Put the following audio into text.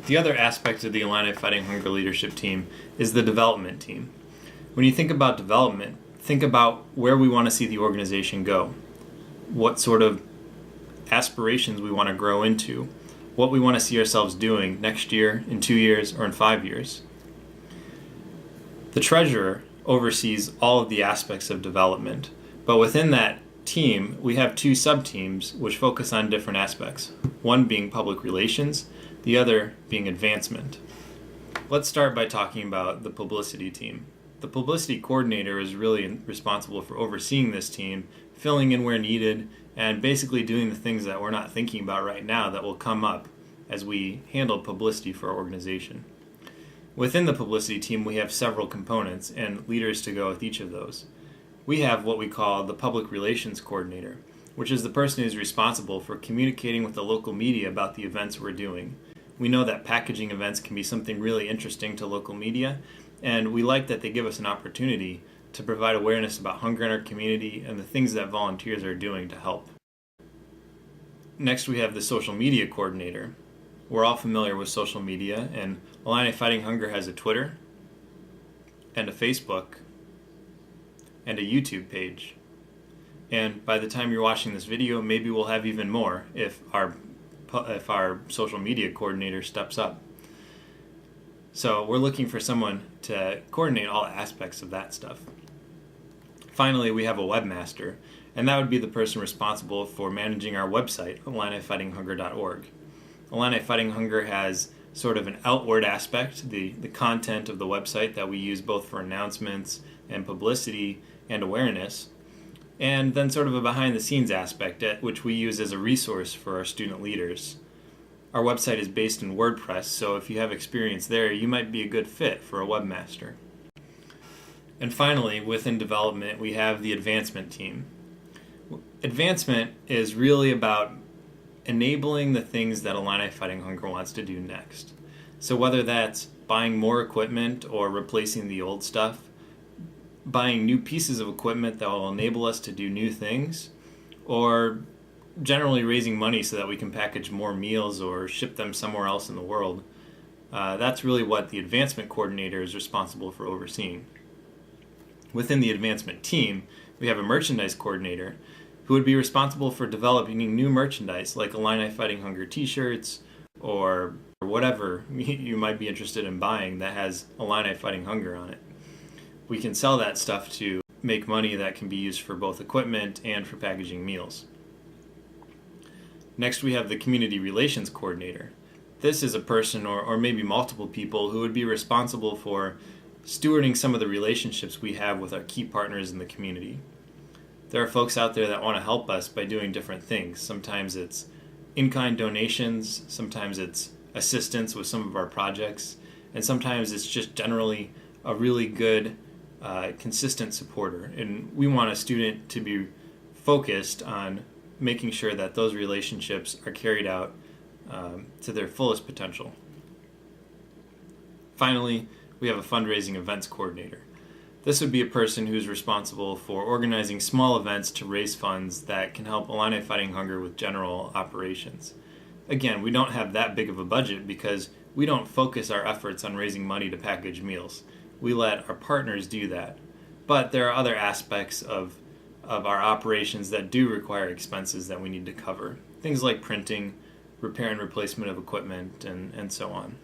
The other aspect of the Illini Fighting Hunger leadership team is the development team. When you think about development, think about where we want to see the organization go, what sort of aspirations we want to grow into, what we want to see ourselves doing next year, in 2 years, or in 5 years. The treasurer oversees all of the aspects of development, but within that team, we have two sub-teams which focus on different aspects, one being public relations, the other being advancement. Let's start by talking about the publicity team. The publicity coordinator is really responsible for overseeing this team, filling in where needed, and basically doing the things that we're not thinking about right now that will come up as we handle publicity for our organization. Within the publicity team, we have several components and leaders to go with each of those. We have what we call the public relations coordinator, which is the person who's responsible for communicating with the local media about the events we're doing. We know that packaging events can be something really interesting to local media, and we like that they give us an opportunity to provide awareness about hunger in our community and the things that volunteers are doing to help. Next, we have the social media coordinator. We're all familiar with social media, and Illini Fighting Hunger has a Twitter and a Facebook and a YouTube page. And by the time you're watching this video, maybe we'll have even more if our social media coordinator steps up. So we're looking for someone to coordinate all aspects of that stuff. Finally, we have a webmaster, and that would be the person responsible for managing our website, IlliniFightingHunger.org. Illini Fighting Hunger has sort of an outward aspect, the content of the website that we use both for announcements and publicity and awareness, and then sort of a behind-the-scenes aspect, which we use as a resource for our student leaders. Our website is based in WordPress, so if you have experience there, you might be a good fit for a webmaster. And finally, within development, we have the advancement team. Advancement is really about enabling the things that Illini Fighting Hunger wants to do next. So whether that's buying more equipment or replacing the old stuff, buying new pieces of equipment that will enable us to do new things, or generally raising money so that we can package more meals or ship them somewhere else in the world. That's really what the advancement coordinator is responsible for overseeing. Within the advancement team, we have a merchandise coordinator who would be responsible for developing new merchandise like Illini Fighting Hunger t-shirts or whatever you might be interested in buying that has Illini Fighting Hunger on it. We can sell that stuff to make money that can be used for both equipment and for packaging meals. Next, we have the community relations coordinator. This is a person or maybe multiple people who would be responsible for stewarding some of the relationships we have with our key partners in the community. There are folks out there that want to help us by doing different things. Sometimes it's in-kind donations, sometimes it's assistance with some of our projects, and sometimes it's just generally a really good, consistent supporter. And we want a student to be focused on making sure that those relationships are carried out to their fullest potential. Finally, we have a fundraising events coordinator. This would be a person who's responsible for organizing small events to raise funds that can help Illini Fighting Hunger with general operations. Again, we don't have that big of a budget because we don't focus our efforts on raising money to package meals. We let our partners do that. But there are other aspects of our operations that do require expenses that we need to cover. Things like printing, repair and replacement of equipment, and so on.